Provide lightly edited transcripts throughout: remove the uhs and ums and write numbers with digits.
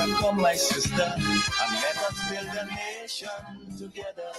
brother, come my sister, and let us build a nation together.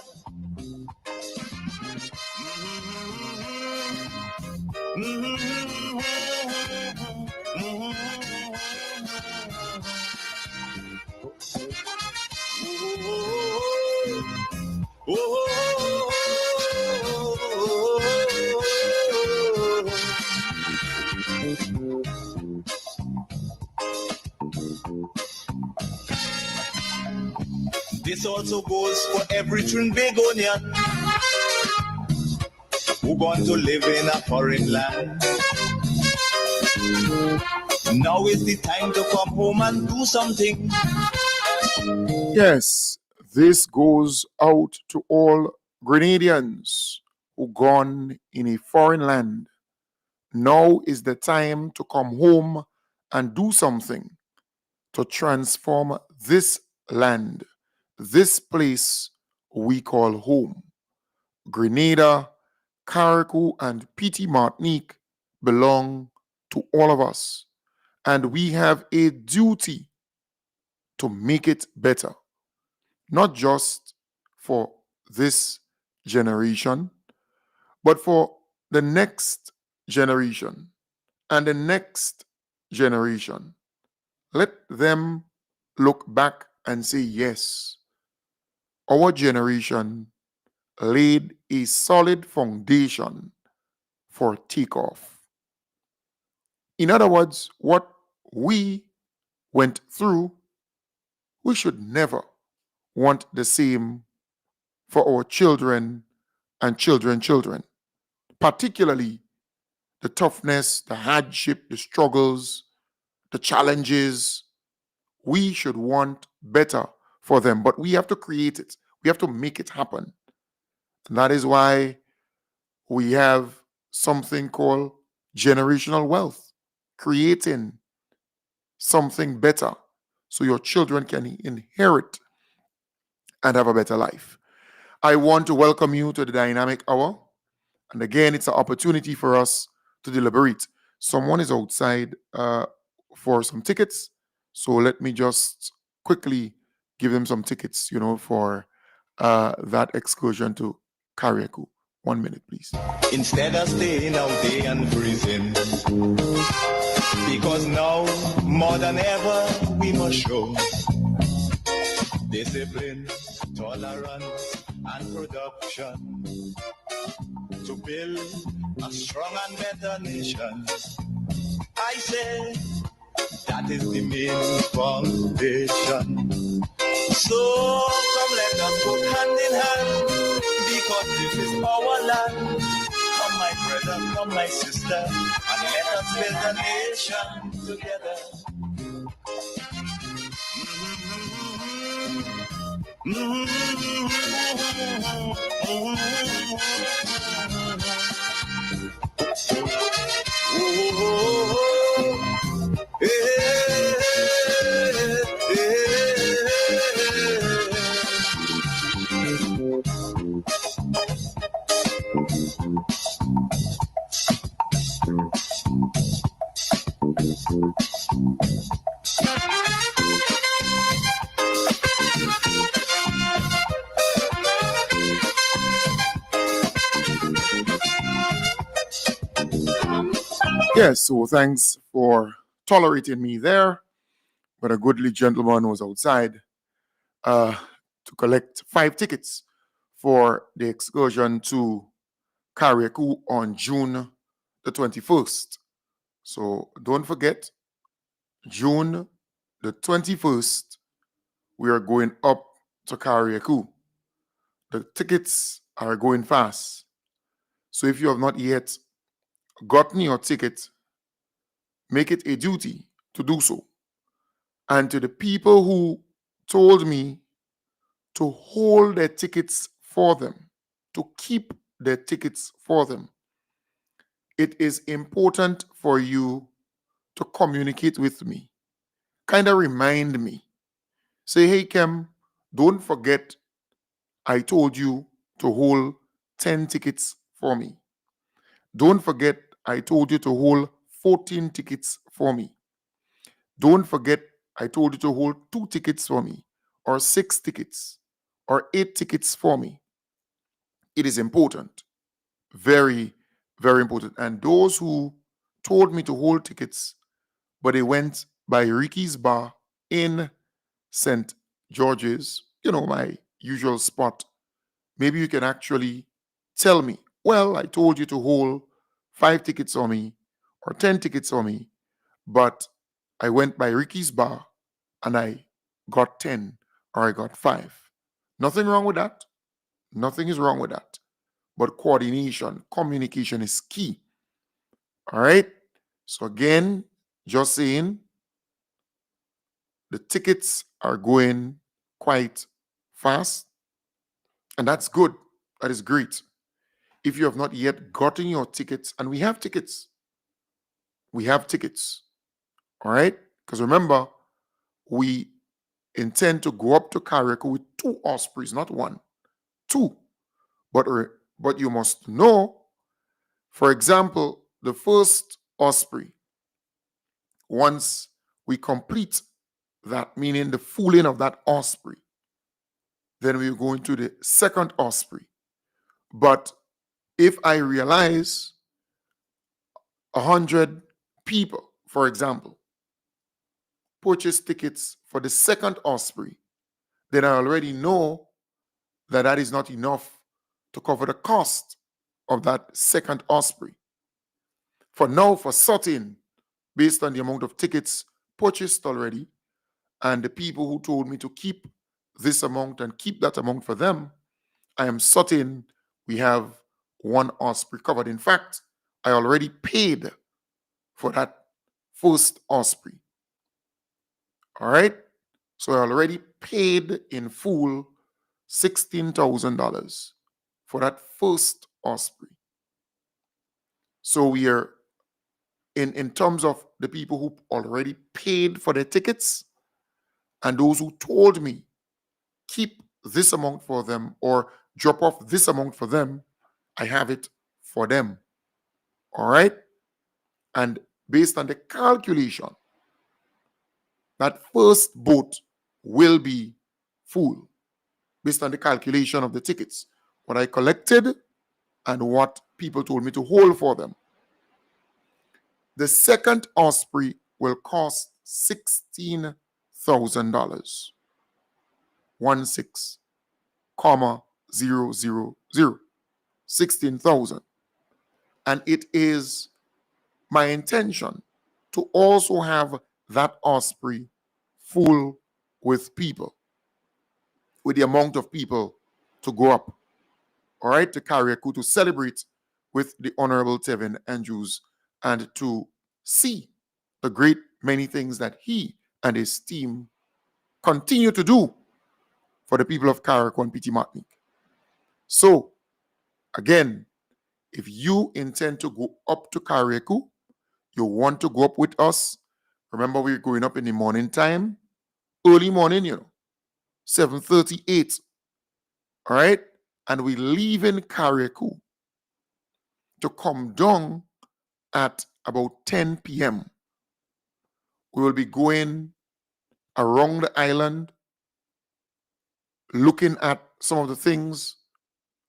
This also goes for every Trinbagonian who want to live in a foreign land. Now is the time to come home and do something. Yes, this goes out to all Grenadians who gone in a foreign land. Now is the time to come home and do something to transform this land, this place we call home. Grenada, Carriacou, and Petite Martinique belong to all of us, and we have a duty to make it better, not just for this generation, but for the next generation and the next generation. Let them look back and say, yes, our generation laid a solid foundation for takeoff. In other words, what we went through, we should never want the same for our children and children, particularly the toughness, the hardship, the struggles, the challenges. We should want better for them, but we have to create it. We have to make it happen. And that is why we have something called generational wealth, creating something better so your children can inherit and have a better life. I want to welcome you to the Dynamic Hour. And again, it's an opportunity for us to deliberate. Someone is outside for some tickets. So let me just quickly give them some tickets, for that excursion to Carriacou. 1 minute, please. Instead of staying out there and freezing, because now more than ever we must show discipline, tolerance, and production to build a strong and better nation. I say that is the main foundation. So come let us go hand in hand, because this is our land. Come my brother, come my sister, and let us build a nation together. Yes, so thanks for tolerating me there. But a goodly gentleman was outside to collect 5 tickets for the excursion to Carriacou on June the 21st. So don't forget, June the 21st, we are going up to Carriacou. The tickets are going fast. So if you have not yet gotten your ticket, make it a duty to do so. And to the people who told me to hold their tickets for them, to keep their tickets for them, it is important for you to communicate with me. Kind of remind me. Say, hey, Kem, don't forget I told you to hold 10 tickets for me. Don't forget I told you to hold 14 tickets for me. Don't forget I told you to hold 2 tickets for me, or 6 tickets, or 8 tickets for me. It is important. Very, very important. And those who told me to hold tickets, but they went by Ricky's Bar in St. George's, my usual spot, maybe you can actually tell me, well, I told you to hold 5 tickets for me or 10 tickets for me, but I went by Ricky's Bar and I got 10 or I got 5. Nothing wrong with that. Nothing is wrong with that. But coordination, communication is key. All right. So, again, just saying, the tickets are going quite fast, and that's good. That is great. If you have not yet gotten your tickets, and we have tickets, all right? Because remember, we intend to go up to Carriacou with 2 ospreys, not 1, 2. But you must know, for example, the first osprey, once we complete that, meaning the fooling of that osprey, then we go into the second osprey. But if I realize 100 people, for example, purchase tickets for the second osprey, then I already know that that is not enough to cover the cost of that second osprey. For now, for certain, based on the amount of tickets purchased already, and the people who told me to keep this amount and keep that amount for them, I am certain we have 1 osprey covered. In fact, I already paid for that first osprey. All right? So I already paid in full $16,000 for that first osprey. So we are in terms of the people who already paid for their tickets and those who told me keep this amount for them or drop off this amount for them, I have it for them. All right? And based on the calculation, that first boat will be full based on the calculation of the tickets, what I collected and what people told me to hold for them. The second osprey will cost $16,000. 16,000. 16,000. And it is my intention to also have that osprey full with people, with the amount of people to go up, all right, to Carriacou to celebrate with the Honorable Tevin Andrews and to see the great many things that he and his team continue to do for the people of Carriacou and Petit Martinique. So, again, if you intend to go up to Carriacou, you want to go up with us, remember we're going up in the morning time, early morning, 7:38, all right? And we leave in Carriacou to come down at about 10 p.m. We will be going around the island, looking at some of the things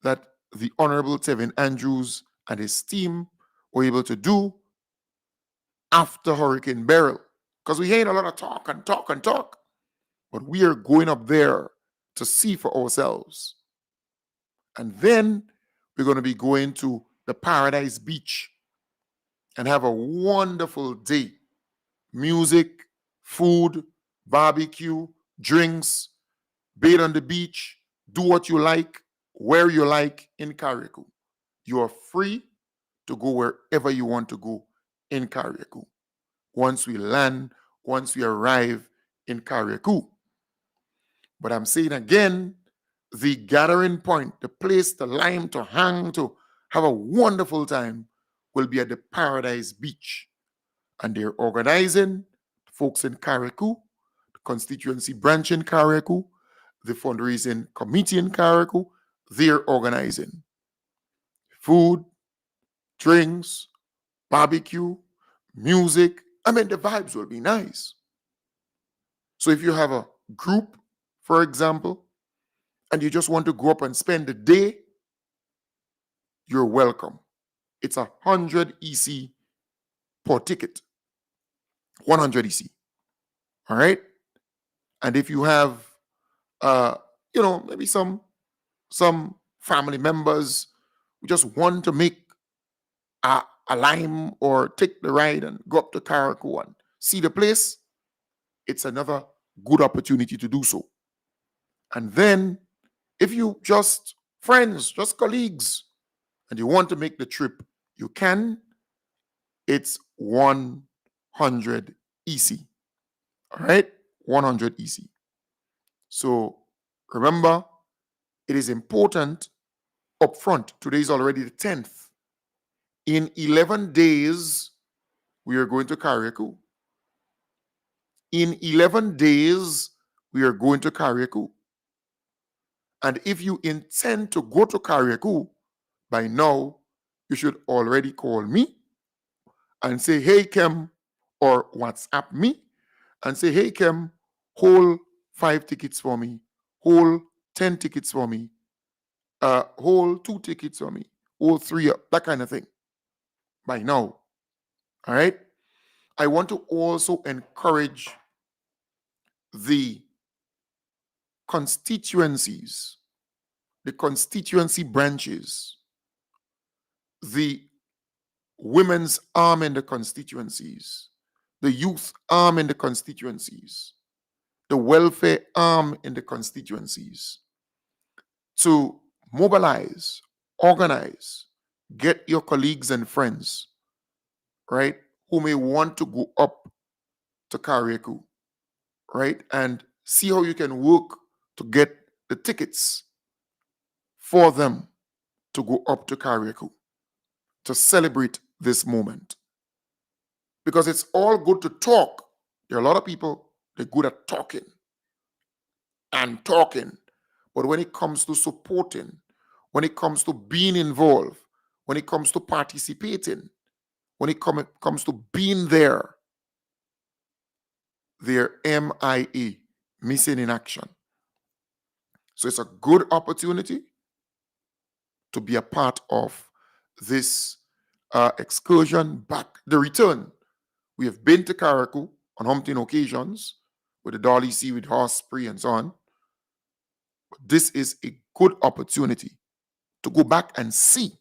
that the Honorable Tevin Andrews and his team were able to do after Hurricane Beryl. Because we heard a lot of talk and talk and talk, but we are going up there to see for ourselves. And then we're going to be going to the Paradise Beach and have a wonderful day. Music, food, barbecue, drinks, bathe on the beach, do what you like, where you like in Carriacou. You are free to go wherever you want to go in Carriacou. Once we land, once we arrive in Carriacou. But I'm saying again, the gathering point, the place to lime, to hang, to have a wonderful time will be at the Paradise Beach. And they're organizing, folks in Carriacou, the constituency branch in Carriacou, the fundraising committee in Carriacou, they're organizing. Food, drinks, barbecue, music. I mean, the vibes will be nice. So if you have a group, for example, and you just want to go up and spend the day, you're welcome. It's 100 EC per ticket. 100 EC. All right. And if you have, uh, maybe some family members who just want to make a lime or take the ride and go up to Carriacou and see the place, it's another good opportunity to do so. And then if you just friends, just colleagues, and you want to make the trip, you can. It's 100 EC. All right? 100 EC. So remember, it is important upfront. Today is already the 10th. In 11 days, we are going to Carriacou. In 11 days, we are going to Carriacou. And if you intend to go to Carriacou, by now, you should already call me and say, hey, Kem, or WhatsApp me and say, hey, Kem, hold 5 tickets for me, hold 10 tickets for me, hold 2 tickets for me, hold 3, that kind of thing. By now, all right? I want to also encourage the constituencies, the constituency branches, the women's arm in the constituencies, the youth arm in the constituencies, the welfare arm in the constituencies to mobilize, organize, get your colleagues and friends, right, who may want to go up to Carriacou, right, and see how you can work to get the tickets for them to go up to Carriacou to celebrate this moment. Because it's all good to talk. There are a lot of people, they're good at talking and talking. But when it comes to supporting, when it comes to being involved, when it comes to participating, when it comes to being there, they're MIA, missing in action. So it's a good opportunity to be a part of this excursion back, the return. We have been to Carriacou on umpteen occasions with the Dolly Sea, with Horseprey and so on. But this is a good opportunity to go back and see.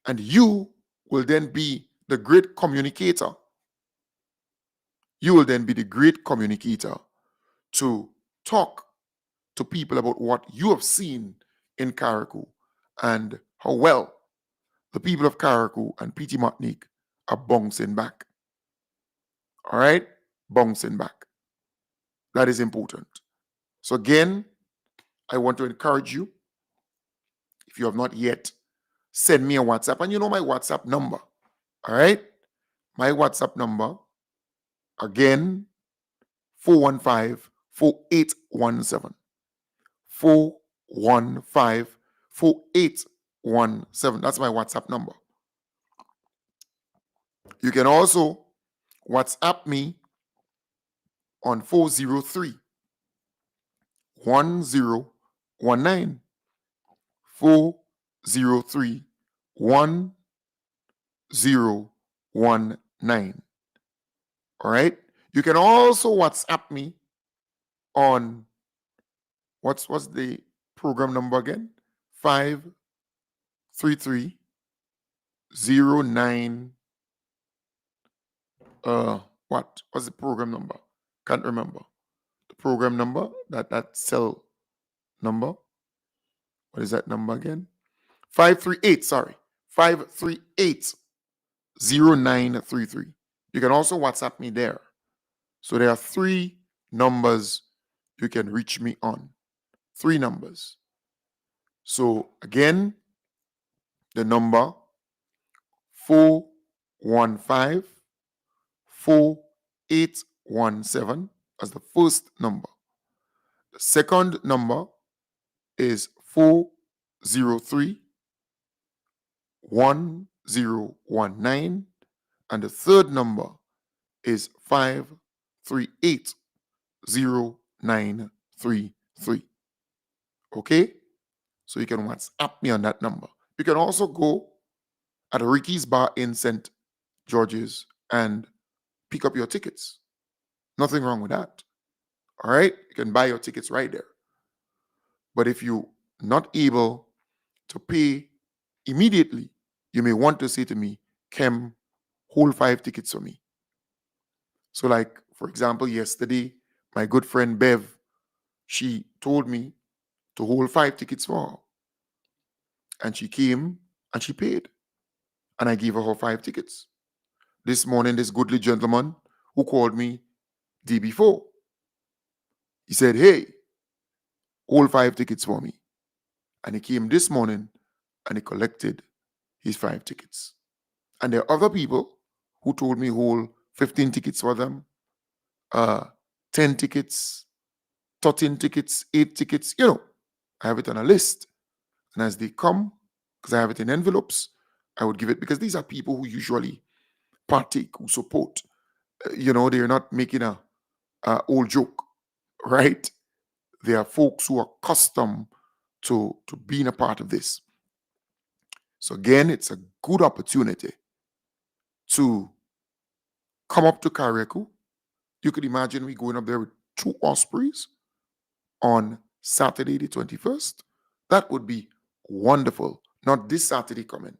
And you will then be the great communicator. You will then be the great communicator to talk to people about what you have seen in Carriacou and how well the people of Carriacou and PT Martinique are bouncing back. All right? Bouncing back. That is important. So again, I want to encourage you, if you have not yet, send me a WhatsApp. And you know my WhatsApp number. All right? My WhatsApp number, again, 415-4817. 415-4817. That's my WhatsApp number. You can also WhatsApp me on 403-1019. 403-1019. All right? You can also WhatsApp me on what's the program number again? 53309. What's the program number? Can't remember. The program number, that cell number. What is that number again? 538, sorry. 538-0933. You can also WhatsApp me there. So there are 3 numbers you can reach me on. 3 numbers. So again, the number 415-4817 as the first number. The second number is 403-1019, and the third number is 538-0933. 0933. Okay? So you can WhatsApp me on that number. You can also go at Ricky's Bar in St. George's and pick up your tickets. Nothing wrong with that. All right? You can buy your tickets right there. But if you're not able to pay immediately, you may want to say to me, Kem, hold 5 tickets for me. So, like, for example, yesterday, my good friend Bev, she told me to hold 5 tickets for her. And she came and she paid. And I gave her 5 tickets. This morning, this goodly gentleman who called me day before, he said, hey, hold 5 tickets for me. And he came this morning and he collected his 5 tickets. And there are other people who told me hold 15 tickets for them, 10 tickets, 13 tickets, 8 tickets. I have it on a list. And as they come, because I have it in envelopes, I would give it, because these are people who usually partake, who support. They're not making a old joke, right? They are folks who are accustomed to being a part of this. So again, it's a good opportunity to come up to Carriacou. You could imagine me going up there with 2 ospreys on Saturday the 21st. That would be wonderful. Not this Saturday coming,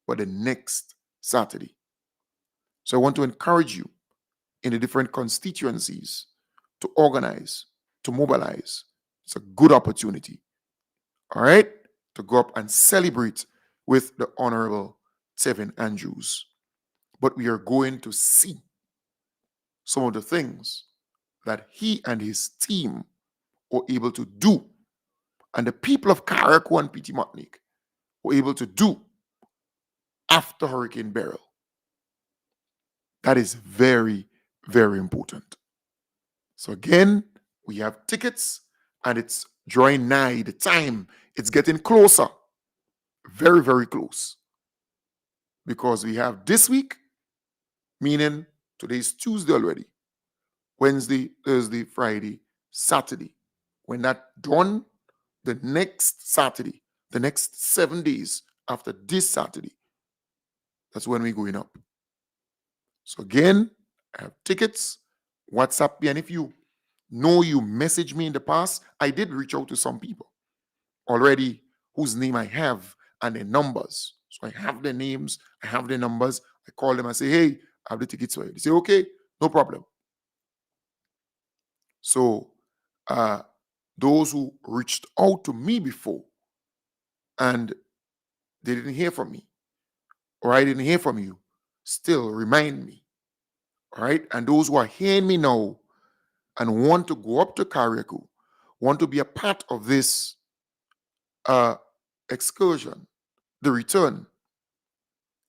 but the next Saturday. So I want to encourage you in the different constituencies to organize, to mobilize. It's a good opportunity, all right, to go up and celebrate with the Honorable Tevin Andrews. But we are going to see some of the things that he and his team were able to do, and the people of Carriacou and Petit Martinique were able to do after Hurricane Beryl. That is very, very important. So again, we have tickets and it's drawing nigh. The time, it's getting closer. Very, very close. Because we have this week, meaning today's Tuesday already. Wednesday, Thursday, Friday, Saturday. When that done, the next Saturday, the next 7 days after this Saturday, that's when we're going up. So again, I have tickets, WhatsApp me, and if you know you messaged me in the past, I did reach out to some people already whose name I have and their numbers. So I have their names, I have their numbers. I call them and say, hey, I have the tickets for you. They say, okay, no problem. So those who reached out to me before and they didn't hear from me, or I didn't hear from you, still remind me. All right. And those who are hearing me now and want to go up to Carriacou, want to be a part of this excursion, the return,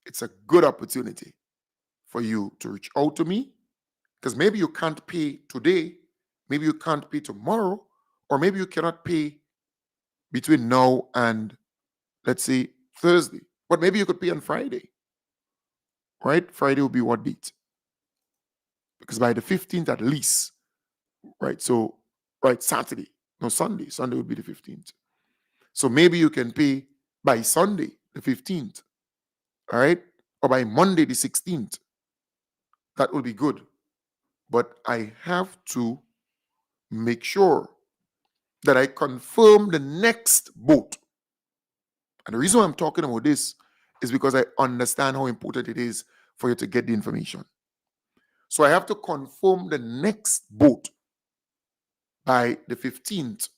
it's a good opportunity for you to reach out to me, because maybe you can't pay today, maybe you can't pay tomorrow, or maybe you cannot pay between now and, let's say, Thursday, but maybe you could pay on Friday, right? Friday will be what date? Because by the 15th at least, right? So, right, Saturday, no, Sunday would be the 15th. So maybe you can pay by Sunday, the 15th, all right? Or by Monday, the 16th. That will be good. But I have to make sure that I confirm the next boat. And the reason why I'm talking about this is because I understand how important it is for you to get the information. So I have to confirm the next boat by the 15th.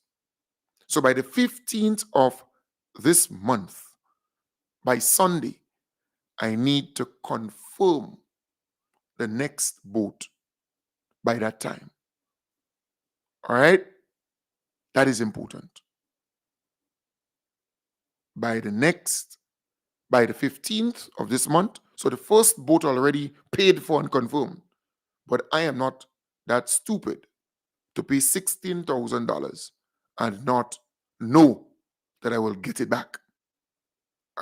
So by the 15th of this month, by Sunday, I need to confirm the next boat by that time. All right? That is important. By the 15th of this month, so the first boat already paid for and confirmed. But I am not that stupid to pay $16,000 and not know that I will get it back.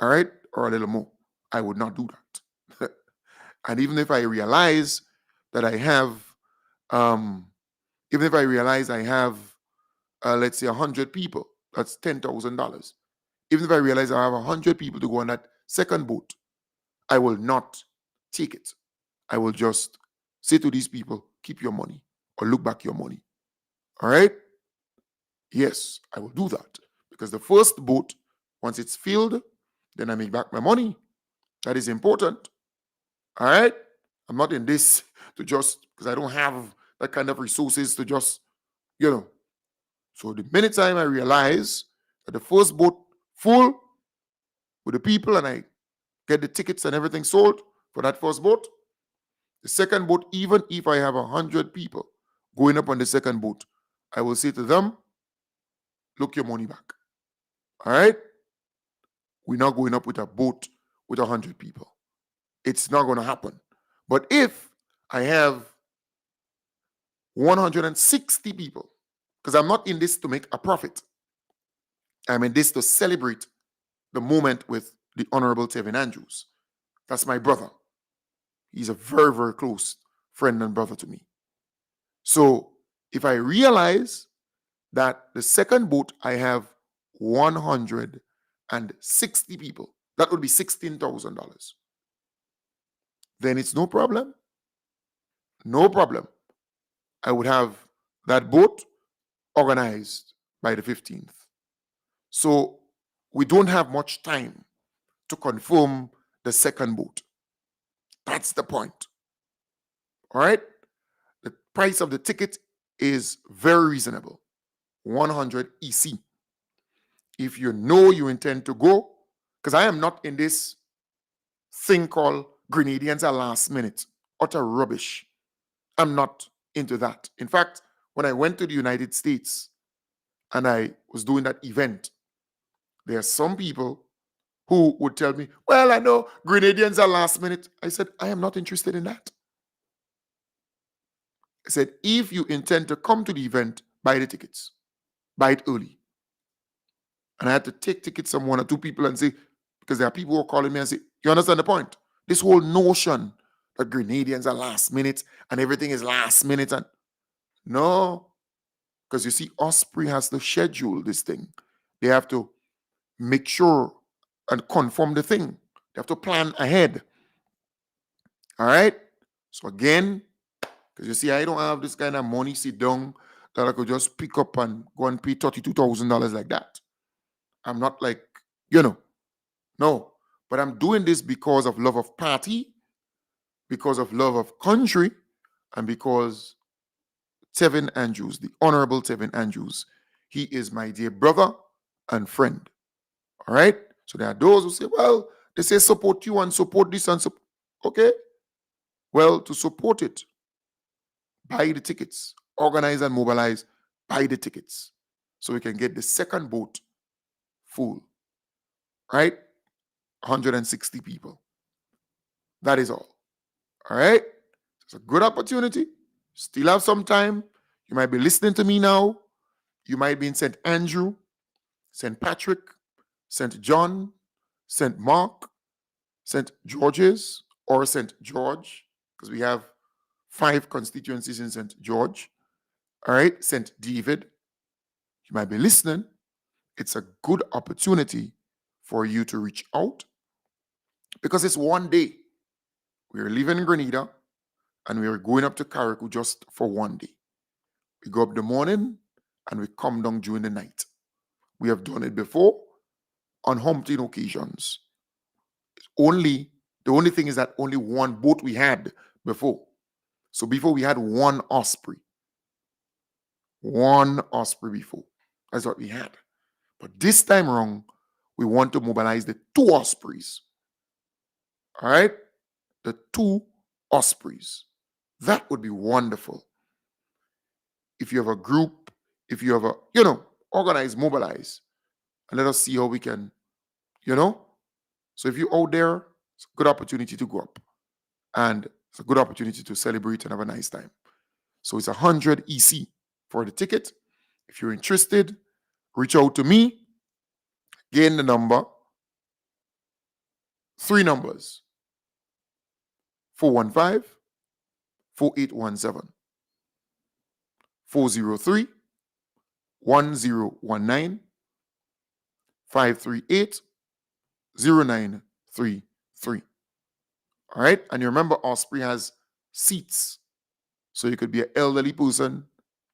All right? Or a little more. I would not do that. And even if I realize that I have Even if I realize I have, let's say, 100 people, that's $10,000. Even if I realize I have 100 people to go on that second boat, I will not take it. I will just say to these people, keep your money or look back your money. All right? Yes, I will do that. Because the first boat, once it's filled, then I make back my money. That is important. All right? I'm not in this to just, because I don't have that kind of resources to just, you know. So the minute time I realize that the first boat full with the people and I get the tickets and everything sold for that first boat, the second boat, even if I have 100 people going up on the second boat, I will say to them, look your money back. All right? We're not going up with a boat with 100 people. It's not going to happen. But if I have 160 people, because I'm not in this to make a profit, I'm in this to celebrate the moment with the Honorable Tevin Andrews. That's my brother. He's a very, very close friend and brother to me. So if I realize that the second boat I have 160 people, that would be $16,000. Then it's no problem. No problem. I would have that boat organized by the 15th. So we don't have much time to confirm the second boat. That's the point. All right? The price of the ticket is very reasonable, 100 EC. If you know you intend to go, because I am not in this thing called Grenadians are last minute, utter rubbish. I'm not into that. In fact, when I went to the United States and I was doing that event, there are some people who would tell me, well, I know Grenadians are last minute. I said, I am not interested in that. I said, if you intend to come to the event, buy the tickets. Buy it early. And I had to take tickets from one or two people and say, because there are people who are calling me and say, you understand the point? This whole notion that Grenadians are last minute and everything is last minute. And no, because you see, Osprey has to schedule this thing. They have to make sure and confirm the thing. They have to plan ahead. All right? So again, because you see, I don't have this kind of money sit down that I could just pick up and go and pay $32,000 like that. I'm not like, no. But I'm doing this because of love of party, because of love of country, and because Tevin Andrews, the Honorable Tevin Andrews, he is my dear brother and friend. All right? So there are those who say, well, they say support you and support this and support. Okay. Well, to support it, buy the tickets, organize and mobilize, buy the tickets so we can get the second boat full. Right? 160 people. That is all. All right? It's a good opportunity. Still have some time. You might be listening to me now. You might be in St. Andrew, St. Patrick, St. John, St. Mark, St. George's, or St. George, because we have 5 constituencies in St. George. All right, St. David. You might be listening. It's a good opportunity for you to reach out because it's one day. We're leaving Grenada and we're going up to Carriacou just for one day. We go up in the morning and we come down during the night. We have done it before on umpteen occasions. The only thing is that only one boat we had before. So before we had one Osprey. One Osprey before. That's what we had. But this time around, we want to mobilize the 2 Ospreys. All right? The 2 Ospreys. That would be wonderful. If you have a group, if you have organize, mobilize, and let us see how we can, So if you're out there, it's a good opportunity to go up. And it's a good opportunity to celebrate and have a nice time. So it's 100 EC for the ticket. If you're interested, reach out to me. Again, the number, 3 numbers, 415-4817. 403 1019 538 0933. All right. And you remember, Osprey has seats. So you could be an elderly person,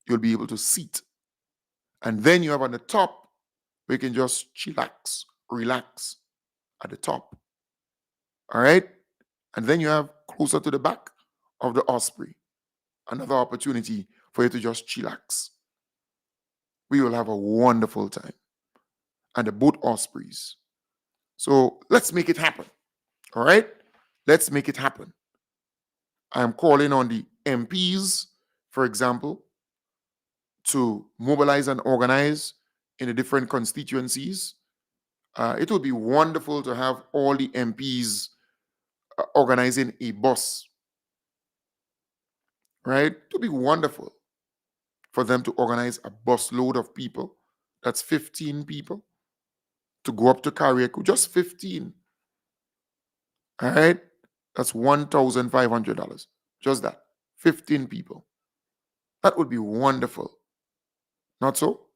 you'll be able to seat. And then you have on the top where you can just chillax, relax at the top. All right. And then you have closer to the back of the Osprey, another opportunity for you to just chillax. We will have a wonderful time. And the both Ospreys. So let's make it happen. All right. Let's make it happen. I'm calling on the MPs, for example, to mobilize and organize in the different constituencies. It would be wonderful to have all the MPs organizing a bus, right? It would be wonderful for them to organize a bus load of people. That's 15 people to go up to Carriacou, just 15. All right? That's $1,500. Just that, 15 people. That would be wonderful. Not so?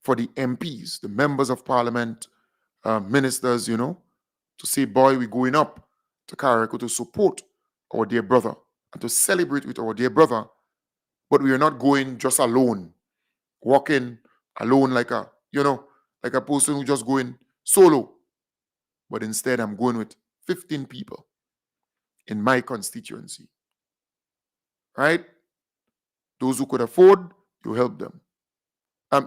For the MPs, the members of parliament, ministers, to say, boy, we're going up to Carriacou to support our dear brother and to celebrate with our dear brother, but we are not going just alone, walking alone like a person who just going solo. But instead, I'm going with 15 people in my constituency. Right? Those who could afford, you help them.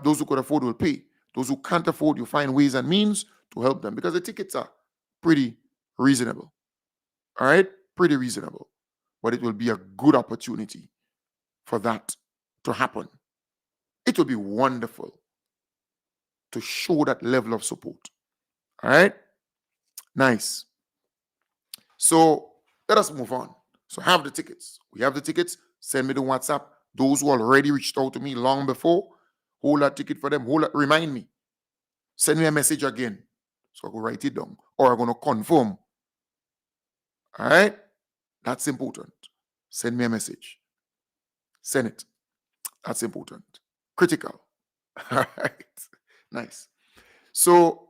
Those who could afford will pay. Those who can't afford, you find ways and means to help them because the tickets are pretty reasonable. All right? Pretty reasonable. But it will be a good opportunity for that to happen. It will be wonderful to show that level of support. All right? Nice. So let us move on. So have the tickets. We have the tickets. Send me the WhatsApp. Those who already reached out to me long before, hold that ticket for them. Remind me. Send me a message again. So I will write it down. Or I'm going to confirm. All right? That's important. Send me a message. Send it. That's important. Critical. All right. Nice. So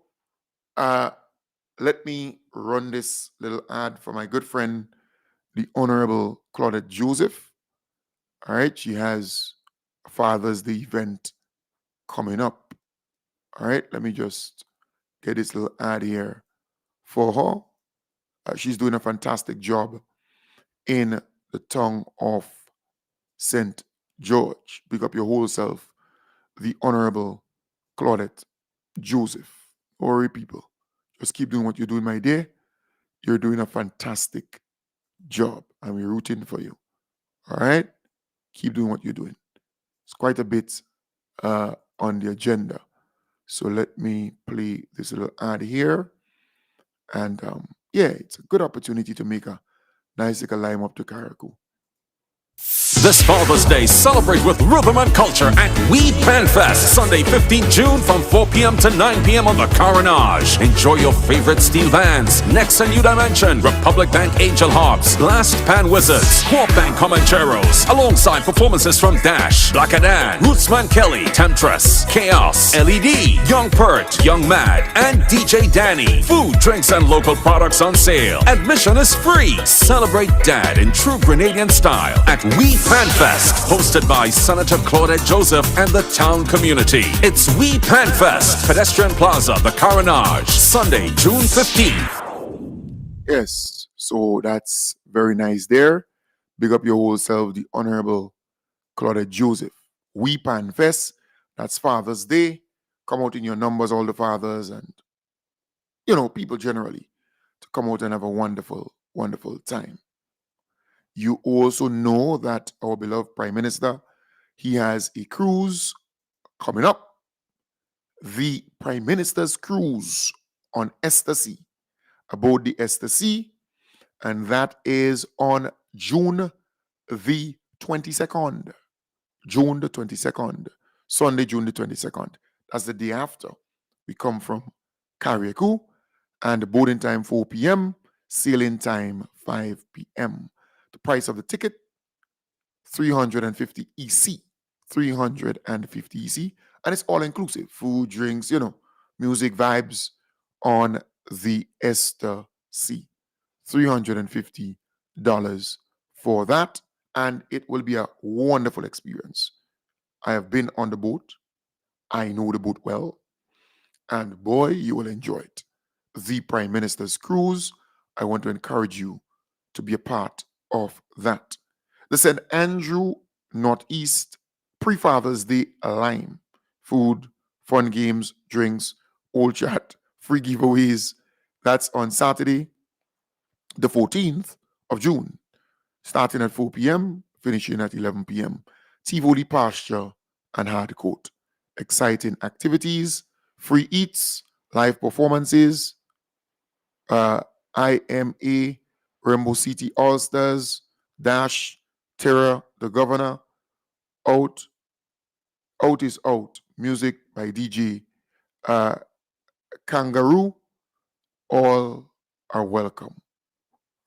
let me run this little ad for my good friend, the Honorable Claudette Joseph. All right. She has a Father's Day event coming up. All right. Let me just get this little ad here for her. She's doing a fantastic job in the town of St. George. Pick up your whole self, the Honorable Claudette Joseph. Don't worry, people. Just keep doing what you're doing, my dear. You're doing a fantastic job, and we're rooting for you. All right? Keep doing what you're doing. It's quite a bit on the agenda. So let me play this little ad here. And it's a good opportunity to make a nice little lime up to Carriacou. This Father's Day, celebrate with rhythm and culture at We Pan Fest, Sunday 15 June from 4 p.m. to 9 p.m. on the Carriacou. Enjoy your favorite steel bands, Next and New Dimension, Republic Bank Angel Harps, Last Pan Wizards, Quark Bank Comancheros, alongside performances from Dash, Black Adan, Rootsman Kelly, Temptress, Chaos, LED, Young Pert, Young Mad, and DJ Danny. Food, drinks, and local products on sale. Admission is free. Celebrate Dad in true Grenadian style at We Pan Fest, hosted by Senator Claudette Joseph and the town community. It's We Pan Fest, Pedestrian Plaza, the Carriacou, Sunday, June 15th. Yes, so that's very nice there. Big up your whole self, the Honorable Claudette Joseph. We Pan Fest, that's Father's Day. Come out in your numbers, all the fathers, and, people generally, to come out and have a wonderful, wonderful time. You also know that our beloved Prime Minister, he has a cruise coming up. The Prime Minister's cruise on Ecstasy, aboard the Ecstasy, and that is on June the 22nd. June the 22nd. Sunday, June the 22nd. That's the day after. We come from Carriacou, and the boarding time 4 p.m., sailing time 5 p.m. The price of the ticket, $350 EC. 350 EC, and it's all inclusive: food, drinks, music, vibes on the Esther C. $350 for that, and it will be a wonderful experience. I have been on the boat. I know the boat well, and boy, you will enjoy it. The Prime Minister's cruise. I want to encourage you to be a part of that. The St. Andrew Northeast Pre-Father's Day Lime. Food, fun games, drinks, old chat, free giveaways. That's on Saturday, the 14th of June, starting at 4 p.m., finishing at 11 p.m. Tivoli Pasture and Hardcourt. Exciting activities, free eats, live performances, IMA, Rainbow City All-Stars, Dash, Terror, The Governor, Out is Out, music by DJ Kangaroo. All are welcome,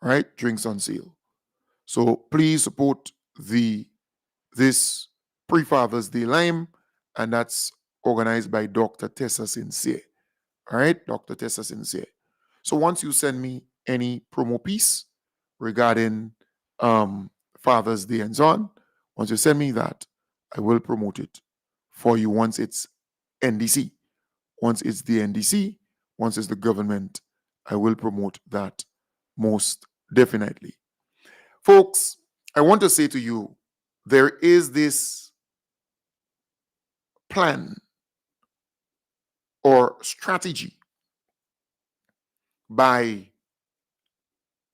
right? Drinks on sale. So please support this Pre-Father's Day Lime, and that's organized by Dr. Tessa Sincere. All right, Dr. Tessa Sincere. So once you send me any promo piece regarding Father's Day and so on, once you send me that, I will promote it for you once it's NDC. Once it's the NDC, once it's the government, I will promote that most definitely. Folks, I want to say to you, there is this plan or strategy by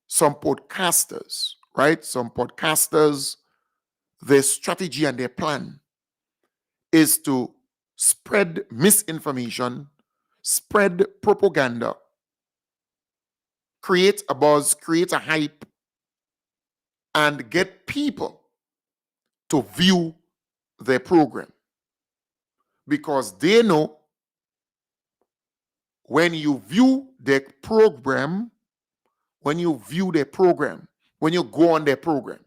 some podcasters, right? Some podcasters, their strategy and their plan is to spread misinformation, spread propaganda, create a buzz, create a hype, and get people to view their program. Because they know when you view their program, when you view their program, when you go on their program,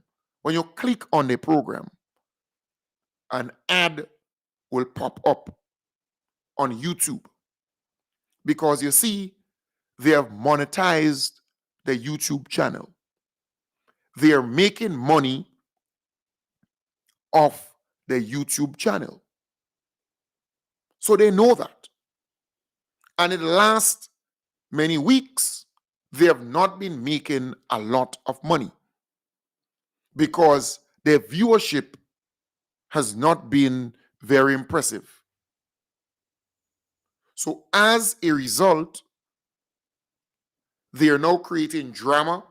when you click on their program, an ad will pop up on YouTube. Because you see, they have monetized the YouTube channel. They are making money off the YouTube channel. So they know that. And in the last many weeks, they have not been making a lot of money because their viewership has not been very impressive. So as a result, they are now creating drama,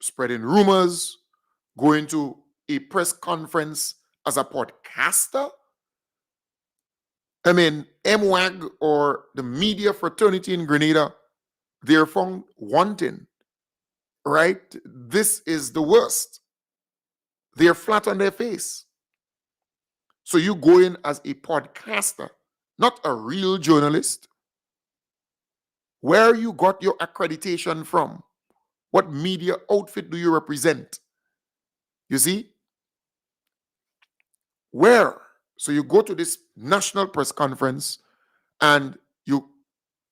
spreading rumors, going to a press conference as a podcaster. I mean, MWAG or the media fraternity in Grenada, they're found wanting, right? This is the worst. They're flat on their face. So you go in as a podcaster, not a real journalist. Where you got your accreditation from? What media outfit do you represent? You see? Where? So you go to this national press conference and you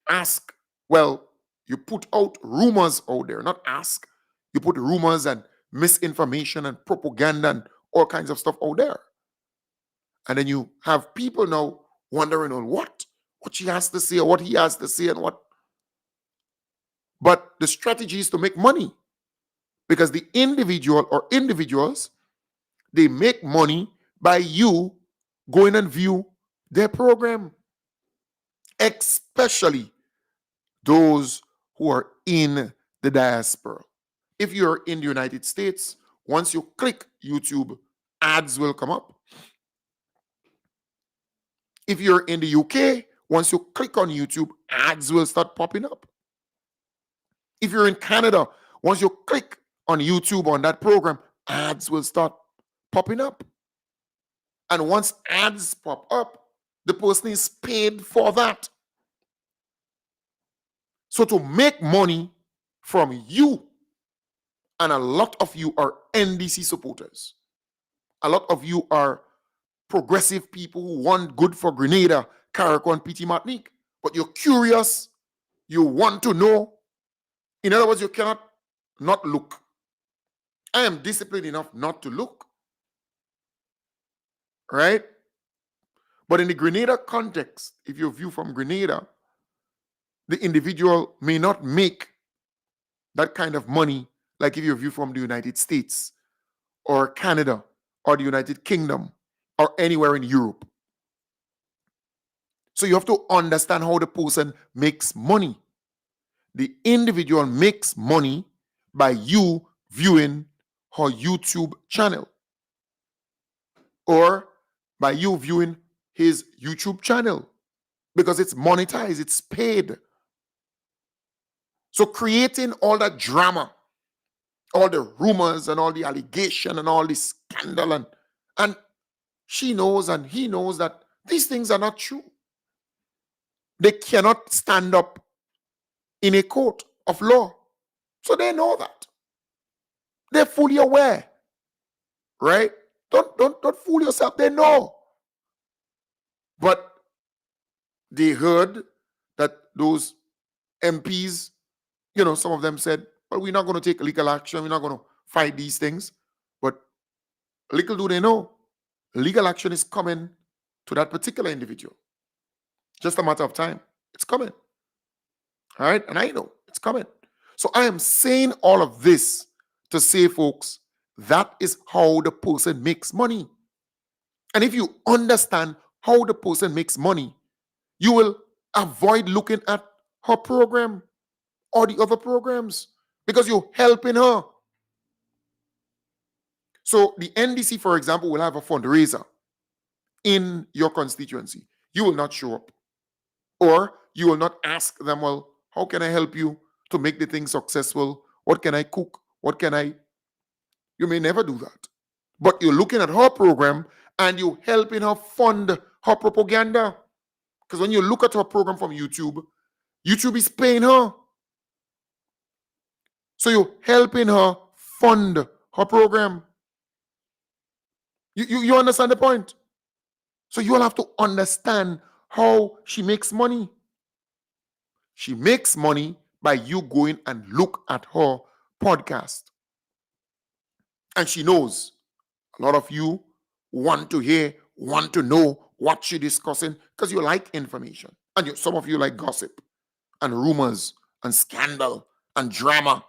ask, well, you put out rumors out there, not ask. You put rumors and misinformation and propaganda and all kinds of stuff out there. And then you have people now wondering on what she has to say or what he has to say and what. But the strategy is to make money because the individual or individuals, they make money by you going and view their program, especially those who are in the diaspora. If you're in the United States, once you click YouTube, ads will come up. If you're in the UK, once you click on YouTube, ads will start popping up. If you're in Canada, once you click on YouTube on that program, ads will start popping up. And once ads pop up, the person is paid for that. So to make money from you, and a lot of you are NDC supporters, a lot of you are progressive people who want good for Grenada, Carriacou, and PT Martinique. But you're curious, you want to know. In other words, you cannot not look. I am disciplined enough not to look. Right? But in the Grenada context, if you view from Grenada, the individual may not make that kind of money like if you view from the United States or Canada or the United Kingdom or anywhere in Europe. So you have to understand how the person makes money. The individual makes money by you viewing her YouTube channel or by you viewing his YouTube channel because it's monetized, it's paid. So creating all that drama, all the rumors and all the allegation and all this scandal and she knows and he knows that these things are not true. They cannot stand up in a court of law. So they know that. They're fully aware. Right? Don't fool yourself. They know. But they heard that those MPs, some of them said, well, we're not going to take legal action. We're not going to fight these things. But little do they know, legal action is coming to that particular individual. Just a matter of time. It's coming. All right? And I know it's coming. So I am saying all of this to say, folks, that is how the person makes money. And if you understand how the person makes money, you will avoid looking at her program or the other programs because you're helping her. So the NDC, for example, will have a fundraiser in your constituency. You will not show up. Or you will not ask them, well, how can I help you to make the thing successful? What can I cook? What can I? You may never do that. But you're looking at her program and you're helping her fund her propaganda. Because when you look at her program from YouTube, YouTube is paying her. So you're helping her fund her program. You understand the point? So you'll have to understand how she makes money. She makes money by you going and look at her podcast. And she knows a lot of you want to hear, want to know what she's discussing because you like information. And some of you like gossip and rumors and scandal and drama.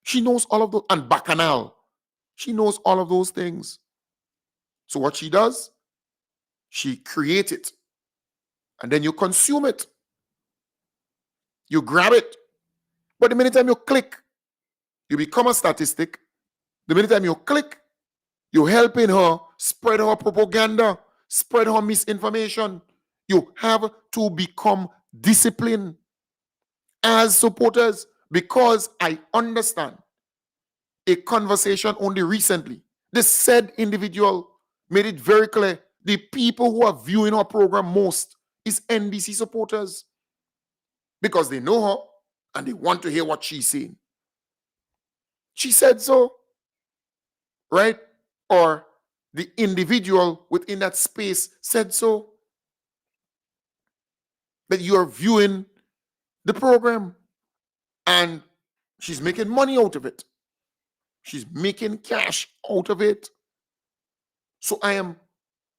She knows all of those, and bacchanal. She knows all of those things. So what she does, she creates it. And then you consume it. You grab it. But the minute time you click, you become a statistic. The minute time you click, you're helping her spread her propaganda, spread her misinformation. You have to become disciplined as supporters because I understand a conversation only recently. The said individual made it very clear the people who are viewing our program most is NDC supporters because they know her and they want to hear what she's saying. She said so, right? Or the individual within that space said so. That you are viewing the program and she's making money out of it. She's making cash out of it. So I am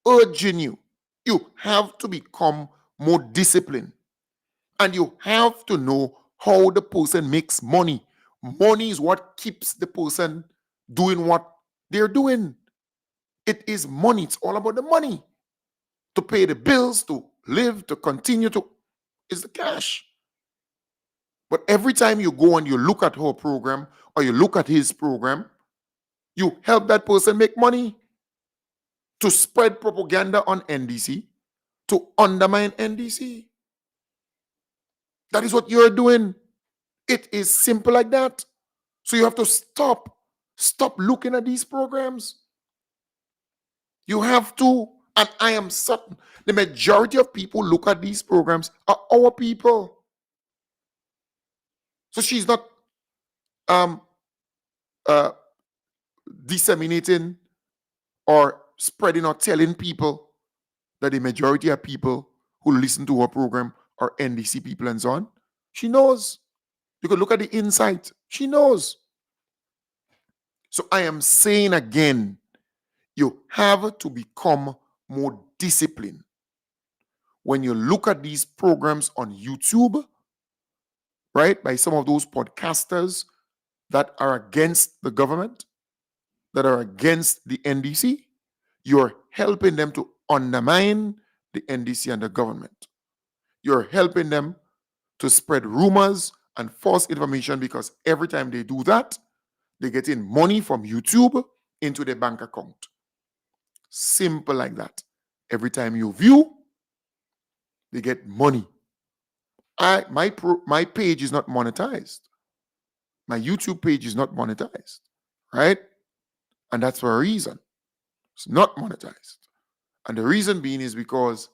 urging you, you have to become more disciplined and you have to know how the person makes money. Money is what keeps the person doing what they're doing. It is money. It's all about the money. To pay the bills, to live, to continue to, is the cash. But every time you go and you look at her program or you look at his program, you help that person make money to spread propaganda on NDC, to undermine NDC. That is what you're doing. It is simple like that. So you have to stop looking at these programs. You have to, and I am certain the majority of people look at these programs are our people. So she's not disseminating or spreading or telling people that the majority of people who listen to her program are NDC people and so on. She knows. You could look at the insight. She knows. So I am saying again, you have to become more disciplined. When you look at these programs on YouTube, right, by some of those podcasters that are against the government, that are against the NDC, you're helping them to undermine the NDC and the government. You're helping them to spread rumors and false information, because every time they do that, they get in money from YouTube into their bank account. Simple like that. Every time you view, they get money. My page is not monetized. My YouTube page is not monetized, right? And that's for a reason. It's not monetized. And the reason being is because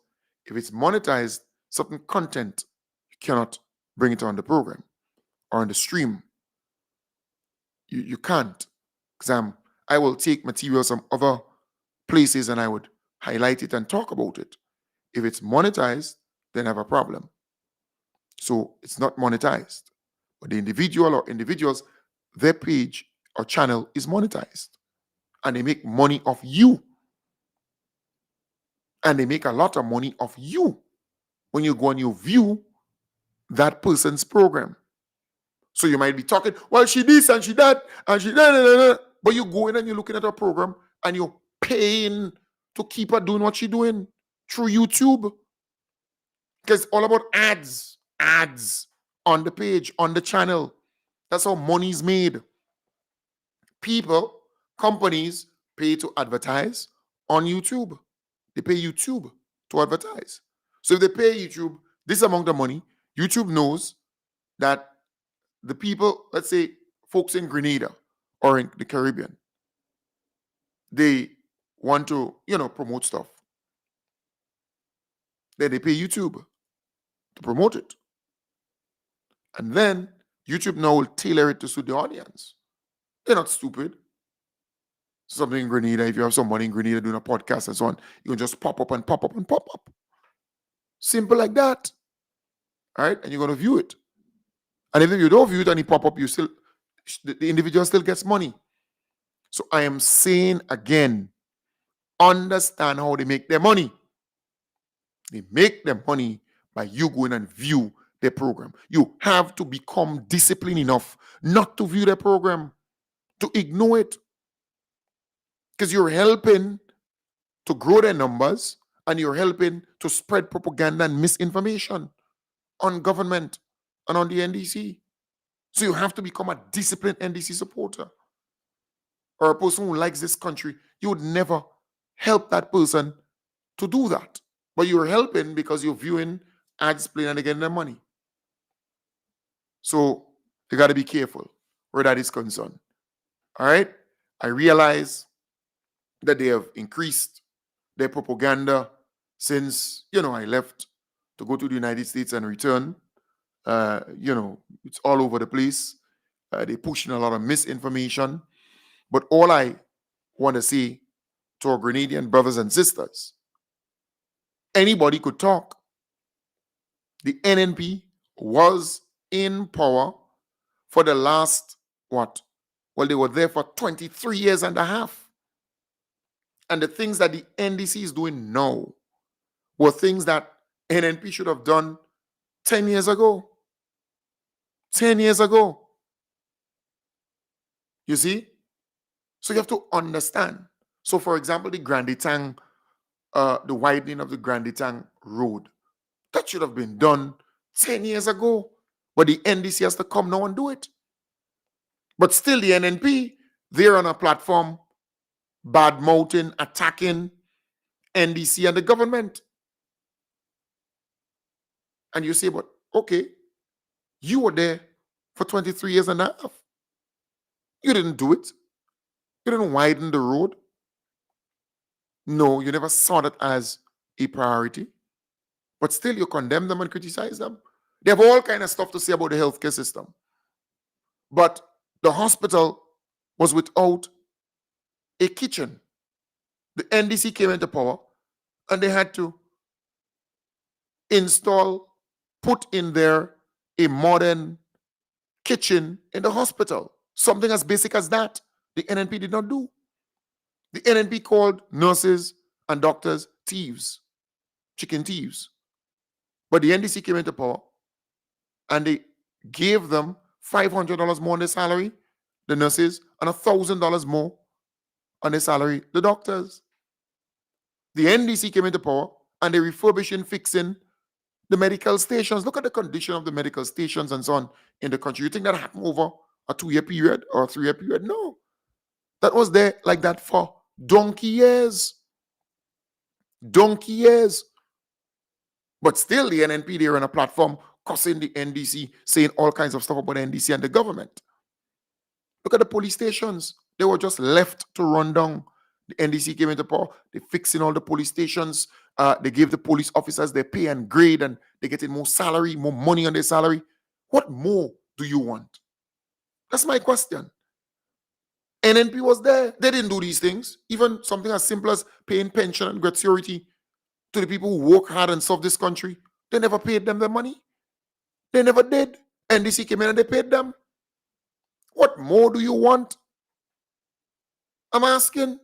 if it's monetized, certain content, you cannot bring it on the program or on the stream. You can't. Because I will take materials from other places and I would highlight it and talk about it. If it's monetized, then I have a problem. So it's not monetized. But the individual or individuals, their page or channel is monetized. And they make money off you. And they make a lot of money off you when you go and you view that person's program. So you might be talking, well, she this and she that, and she that. But you go in and you're looking at her program and you're paying to keep her doing what she's doing through YouTube. Because it's all about ads on the page, on the channel. That's how money's made. People, companies pay to advertise on YouTube. They pay YouTube to advertise. So if they pay YouTube this amount of money, YouTube knows that the people, let's say folks in Grenada or in the Caribbean, they want to, promote stuff. Then they pay YouTube to promote it. And then YouTube now will tailor it to suit the audience. They're not stupid. Something in Grenada, if you have somebody in Grenada doing a podcast and so on, you can just pop up and pop up and pop up. Simple like that. All right? And you're going to view it. And if you don't view it and you pop up, the individual still gets money. So I am saying again, understand how they make their money. They make their money by you going and view their program. You have to become disciplined enough not to view their program, to ignore it. Because you're helping to grow their numbers and you're helping to spread propaganda and misinformation on government and on the NDC. So you have to become a disciplined NDC supporter or a person who likes this country. You would never help that person to do that. But you're helping because you're viewing ads playing and they're getting their money. So you got to be careful where that is concerned. All right? I realize that they have increased their propaganda since, I left to go to the United States and return. It's all over the place. They're pushing a lot of misinformation. But all I want to say to our Grenadian brothers and sisters, anybody could talk. The NNP was in power for the last, what? Well, they were there for 23 years and a half. And the things that the NDC is doing now were things that NNP should have done 10 years ago. 10 years ago. You see? So you have to understand. So, for example, the Grandetang, the widening of the Grandetang Road, that should have been done 10 years ago. But the NDC has to come now and do it. But still, the NNP, they're on a platform bad-mouthing, attacking NDC and the government. And you say, but okay, you were there for 23 years and a half. You didn't do it. You didn't widen the road. No, you never saw that as a priority. But still, you condemn them and criticize them. They have all kind of stuff to say about the healthcare system. But the hospital was without a kitchen. The NDC came into power And they had to put in there a modern kitchen in the hospital. Something as basic as that, the NNP did not do. The NNP called nurses and doctors thieves, chicken thieves. But the NDC came into power and they gave them $500 more on their salary, the nurses, and $1,000 more on their salary, the doctors. The NDC came into power and they refurbishing, fixing the medical stations. Look at the condition of the medical stations and so on in the country. You think that happened over a 2-year period or a 3-year period? No. That was there like that for donkey years. Donkey years. But still the NNP, they're on a platform cussing the NDC, saying all kinds of stuff about the NDC and the government. Look at the police stations. They were just left to run down. The NDC came into power. They're fixing all the police stations. They gave the police officers their pay and grade, and they're getting more salary, more money on their salary. What more do you want? That's my question. NNP was there. They didn't do these things. Even something as simple as paying pension and gratuity to the people who work hard and serve this country. They never paid them their money. They never did. NDC came in and they paid them. What more do you want? I'm asking.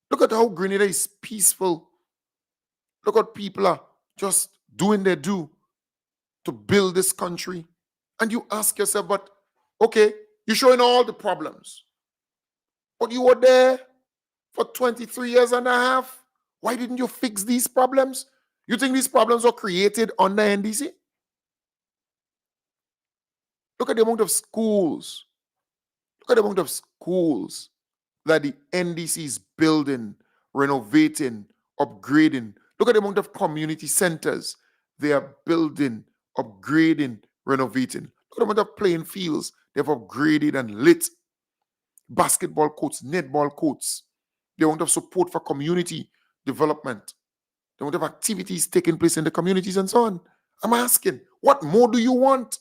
Look at how Grenada is peaceful. Look what people are just doing their due to build this country. And you ask yourself, but okay, you're showing all the problems. But you were there for 23 years and a half. Why didn't you fix these problems? You think these problems were created under NDC? Look at the amount of schools. Look at the amount of schools that the NDC is building, renovating, upgrading. Look at the amount of community centers they are building, upgrading, renovating. Look at the amount of playing fields they've upgraded and lit. Basketball courts, netball courts. The amount of support for community development. The amount of activities taking place in the communities and so on. I'm asking, what more do you want?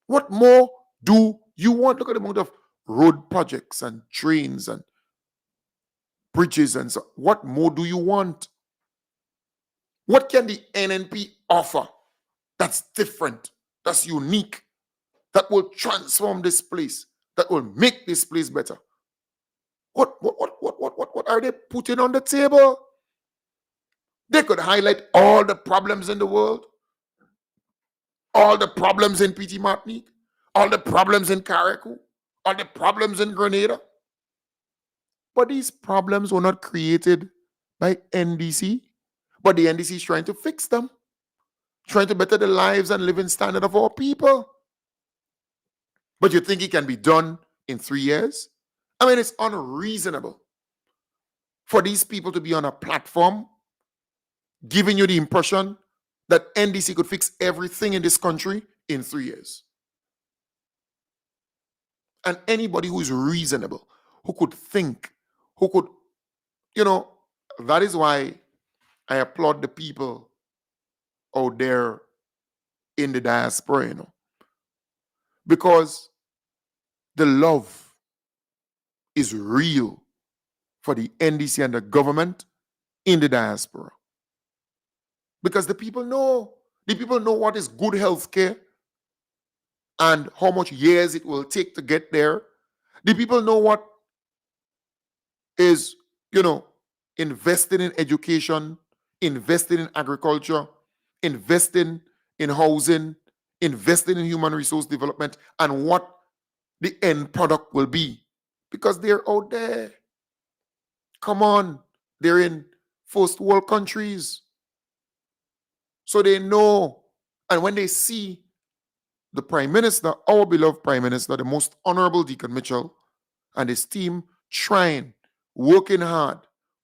What more do you want? Look at the amount of road projects and trains and bridges and so on. What more do you want? What can the NNP offer that's different, that's unique, that will transform this place, that will make this place better? What are they putting on the table? They could highlight all the problems in the world, all the problems in PT Martinique, all the problems in Carriacou, all the problems in Grenada. But these problems were not created by NDC, but the NDC is trying to fix them, trying to better the lives and living standard of our people. But you think it can be done in 3 years? I mean, it's unreasonable for these people to be on a platform giving you the impression that NDC could fix everything in this country in 3 years. And anybody who is reasonable, who could think, who could, that is why I applaud the people out there in the diaspora, because the love is real for the NDC and the government in the diaspora. Because the people know what is good health care and how much years it will take to get there. The people know what is, investing in education, investing in agriculture, investing in housing, investing in human resource development, and what the end product will be. Because they're out there. Come on. They're in first world countries. So they know. And when they see the Prime Minister, our beloved Prime Minister, the most Honorable Deacon Mitchell, and his team trying, working hard,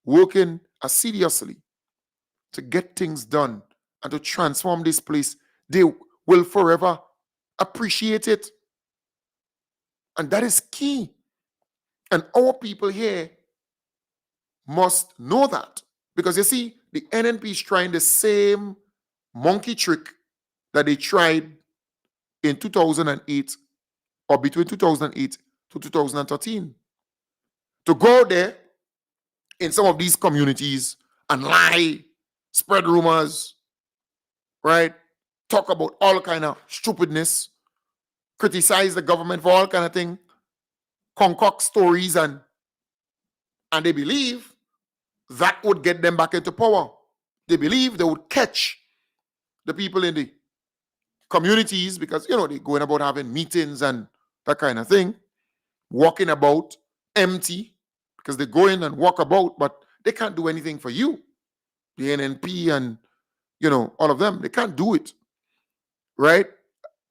working assiduously to get things done and to transform this place, they will forever appreciate it. And that is key. And our people here must know that. Because you see, the NNP is trying the same monkey trick that they tried in 2008 or between 2008 to 2013. To go there in some of these communities and lie, spread rumors, right? Talk about all kind of stupidness, criticize the government for all kind of thing, concoct stories, and they believe that would get them back into power. They believe they would catch the people in the communities because, they're going about having meetings and that kind of thing, walking about empty because they go in and walk about, but they can't do anything for you. The NNP and, all of them, they can't do it, right?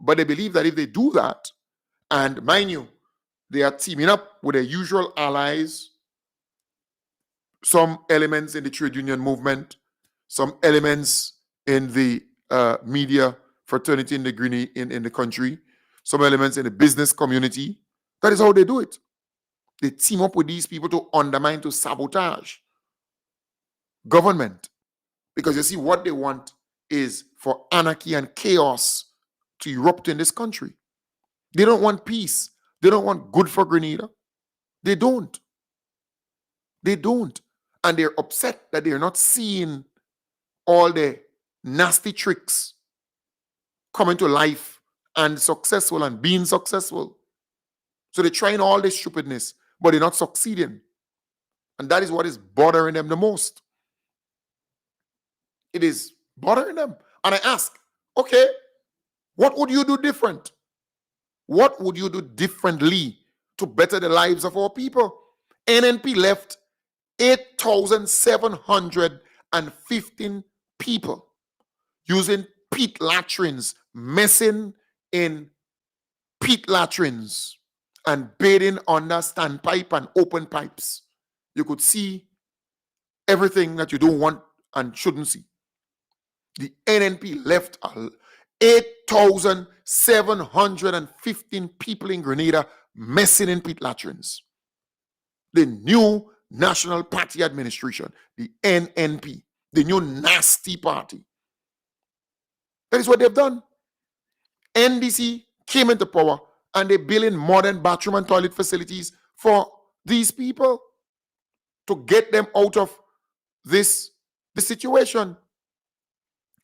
But they believe that if they do that, and mind you, they are teaming up with their usual allies, some elements in the trade union movement, some elements in the media fraternity in the country, some elements in the business community. That is how they do it. They team up with these people to undermine, to sabotage government. Because you see, what they want is for anarchy and chaos to erupt in this country. They don't want peace. They don't want good for Grenada. They don't. They don't. And they're upset that they're not seeing all the nasty tricks coming to life and successful and being successful. So they're trying all this stupidness, but they're not succeeding. And that is what is bothering them the most. It is bothering them. And I ask, okay, what would you do different? What would you do differently to better the lives of our people? NNP left 8,715 people using peat latrines, messing in peat latrines, and bathing under standpipe and open pipes. You could see everything that you don't want and shouldn't see. The NNP left 8,715 people in Grenada messing in peat latrines. The new National Party Administration, the NNP, the new nasty party. That is what they've done. NDC came into power and they're building modern bathroom and toilet facilities for these people to get them out of the situation.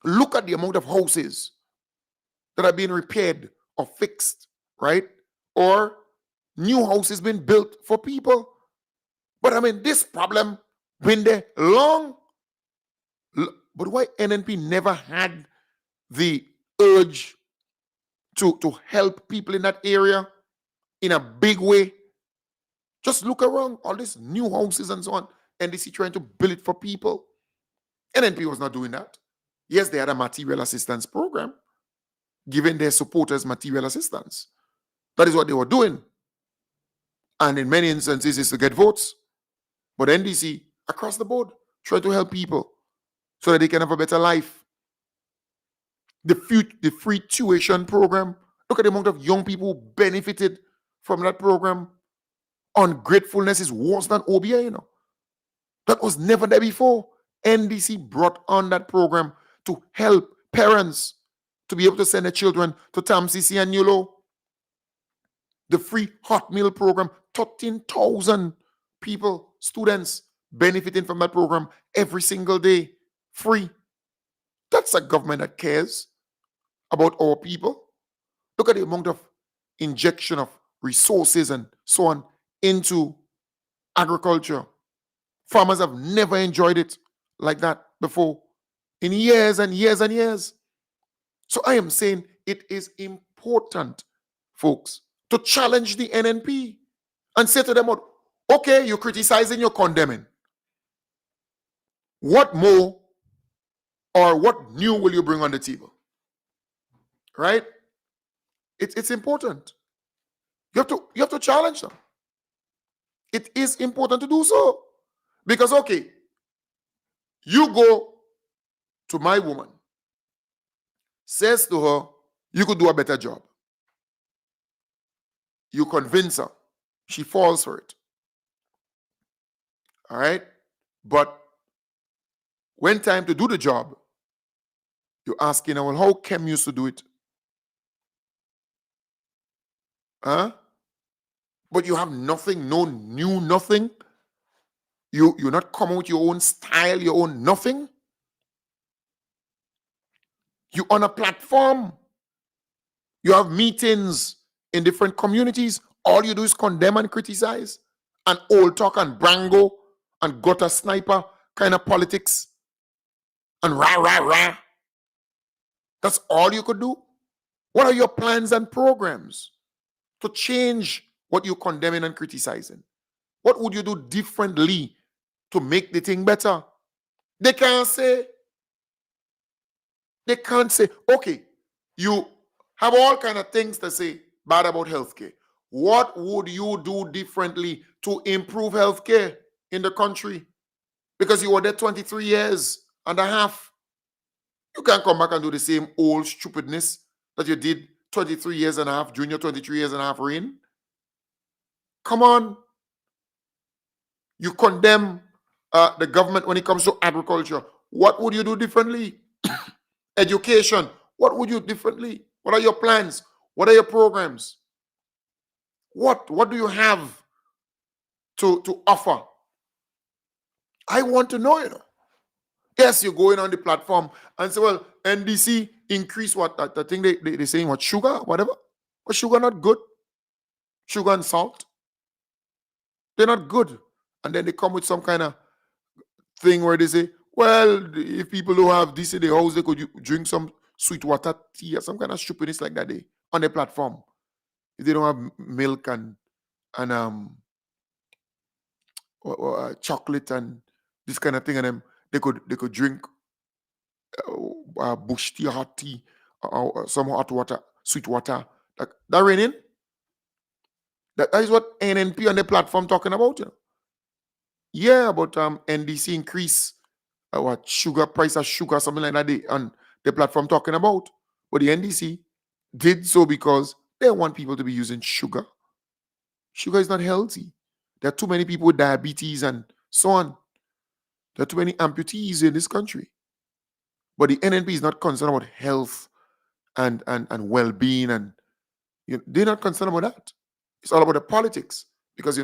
Look at the amount of houses that are being repaired or fixed, right? Or new houses being built for people. But I mean, this problem been there long. But why NNP never had the urge to help people in that area in a big way? Just look around, all these new houses and so on. NDC trying to build it for people. NNP was not doing that. Yes, they had a material assistance program, giving their supporters material assistance. That is what they were doing. And in many instances, is to get votes. But NDC, across the board, try to help people so that they can have a better life. The free tuition program, look at the amount of young people who benefited from that program. Ungratefulness is worse than OBA, That was never there before. NDC brought on that program to help parents to be able to send their children to TAMCC and NULO. The free hot meal program, 13,000 people, students benefiting from that program every single day, free. That's a government that cares about our people. Look at the amount of injection of resources and so on into agriculture. Farmers have never enjoyed it like that before in years and years and years. So I am saying it is important, folks, to challenge the NNP and say to them, okay, you're criticizing, you're condemning. What more or what new will you bring on the table? Right? It's important. You have to challenge them. It is important to do so. Because, okay, you go to my woman, says to her, you could do a better job. You convince her. She falls for it. All right? But when time to do the job, you're asking her, well, how Kem used to do it? Huh? But you have nothing, no new nothing. You not come out with your own style, your own nothing. You on a platform. You have meetings in different communities. All you do is condemn and criticize and old talk and brango and gutter sniper kind of politics and rah, rah, rah. That's all you could do. What are your plans and programs to change what you're condemning and criticizing? What would you do differently to make the thing better? They can't say, okay, you have all kind of things to say bad about healthcare. What would you do differently to improve healthcare in the country? Because you were there 23 years and a half. You can't come back and do the same old stupidness that you did 23 years and a half, junior 23 years and a half reign. Come on. You condemn the government when it comes to agriculture. What would you do differently? Education. What would you do differently? What are your plans? What are your programs? What do you have to offer? I want to know, Yes, you're going on the platform and say, well, NDC increase what? I think they're saying what? Sugar? Whatever? But sugar not good. Sugar and salt. They're not good. And then they come with some kind of thing where they say, well, if people don't have this in their house, they could drink some sweet water tea or some kind of stupidness like that on the platform. If they don't have milk and chocolate and this kind of thing, and them they could drink bush tea, hot tea, or some hot water, sweet water. That raining. That is what NNP on the platform talking about. Yeah, but NDC increase what sugar price of sugar, something like that on the platform talking about. But the NDC did so because they want people to be using sugar. Sugar is not healthy. There are too many people with diabetes and so on. There are too many amputees in this country. But the NNP is not concerned about health and well-being, and they're not concerned about that. It's all about the politics because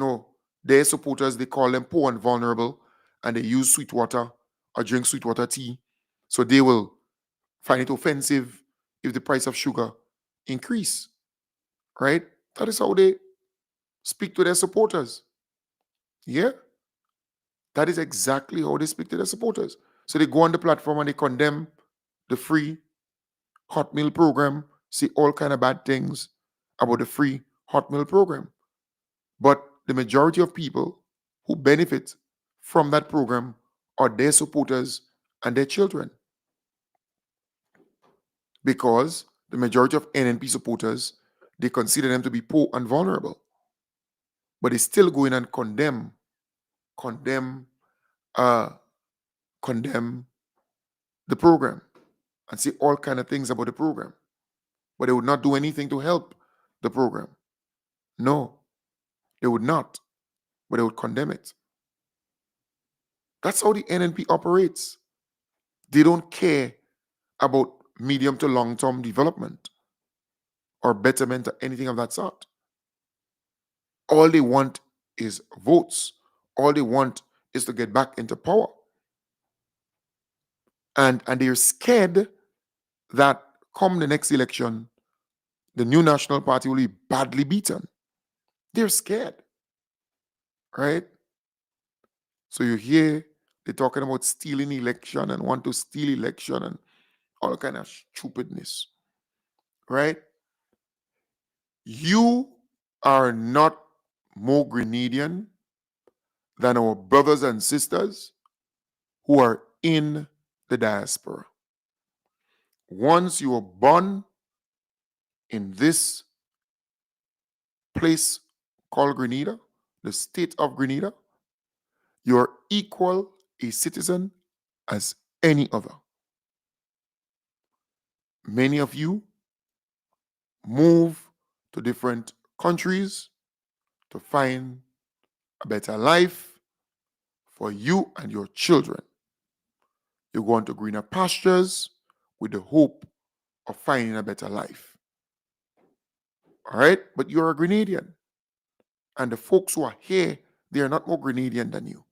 their supporters, they call them poor and vulnerable, and they use sweet water or drink sweet water tea, so they will find it offensive if the price of sugar increase. Right? That is how they speak to their supporters. Yeah, that is exactly how they speak to their supporters. So they go on the platform and they condemn the free hot meal program, say all kind of bad things about the free hot meal program. But the majority of people who benefit from that program are their supporters and their children. Because the majority of NNP supporters, they consider them to be poor and vulnerable. But they still go in and condemn the program and say all kind of things about the program. But they would not do anything to help the program. No, they would not. But they would condemn it. That's how the NNP operates. They don't care about medium to long-term development or betterment or anything of that sort. All they want is votes. All they want is to get back into power. And they're scared that come the next election, the new National Party will be badly beaten. They're scared. Right? So you hear they're talking about stealing election and want to steal election and all kind of stupidness. Right? You are not more Grenadian than our brothers and sisters who are in the diaspora. Once you are born in this place called Grenada, the state of Grenada, you are equal a citizen as any other. Many of you move to different countries to find a better life for you and your children. You go on to greener pastures with the hope of finding a better life. All right? But you're a Grenadian. And the folks who are here, they are not more Grenadian than you.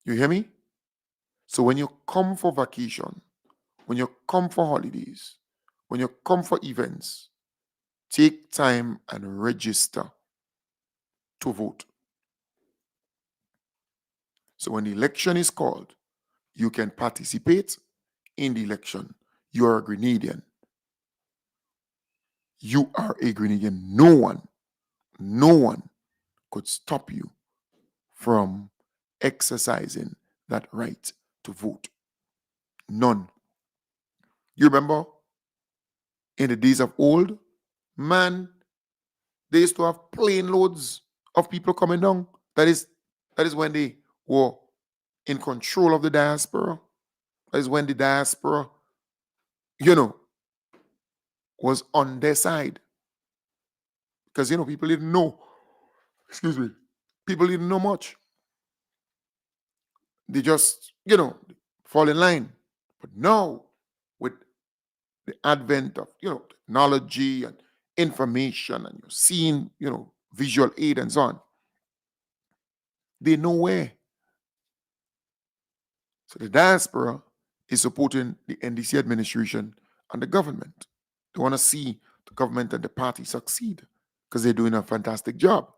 You hear me? So when you come for vacation, when you come for holidays, when you come for events, take time and register to vote. So when the election is called, you can participate in the election. You are a Grenadian. You are a Grenadian. No one could stop you from exercising that right to vote. None. You remember in the days of old, man, they used to have plane loads of people coming down. That is when they were in control of the diaspora. That is when the diaspora, was on their side. Because, people didn't know. Excuse me. People didn't know much. They just, fall in line. But now, with the advent of, technology and information, and you're seeing, visual aid and so on, they know where. So the diaspora is supporting the NDC administration and the government. They want to see the government and the party succeed because they're doing a fantastic job.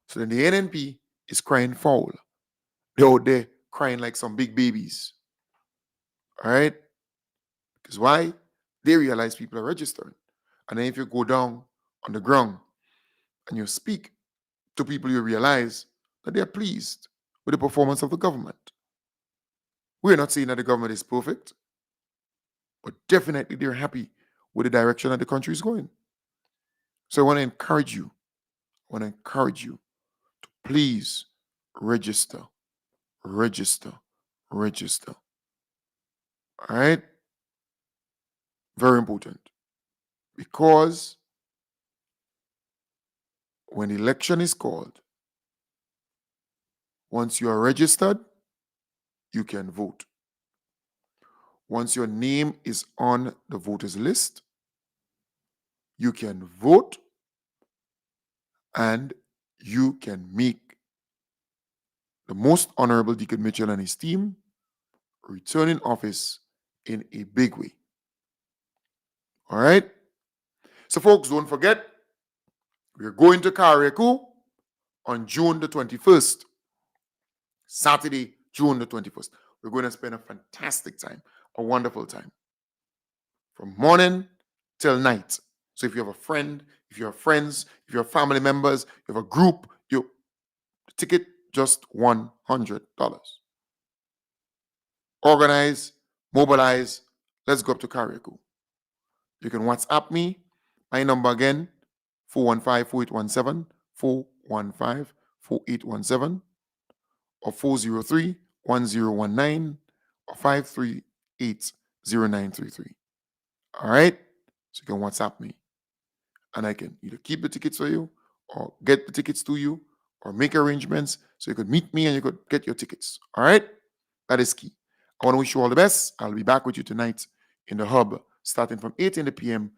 So then the NNP is crying foul. They're out there crying like some big babies. All right? Because why? They realize people are registering. And then if you go down on the ground and you speak to people, you realize that they're pleased with the performance of the government. We're not saying that the government is perfect, but definitely they're happy with the direction that the country is going. So I want to encourage you to please register. All right? Very important. Because when election is called, once you are registered, you can vote. Once your name is on the voters list, you can vote and you can make the most honorable Deacon Mitchell and his team return in office in a big way. All right? So folks, don't forget, we're going to Carriacou on June the 21st. Saturday, June the 21st. We're going to spend a fantastic time, a wonderful time. From morning till night. So if you have a friend, if you have friends, if you have family members, if you have a group, the ticket just $100. Organize, mobilize, let's go up to Carriacou. You can WhatsApp me. My number again, 415-4817, 415-4817, or 403-1019, or 538-0933. All right? So you can WhatsApp me. And I can either keep the tickets for you, or get the tickets to you, or make arrangements so you could meet me and you could get your tickets. All right? That is key. I want to wish you all the best. I'll be back with you tonight in the hub, starting from 8 in the p.m.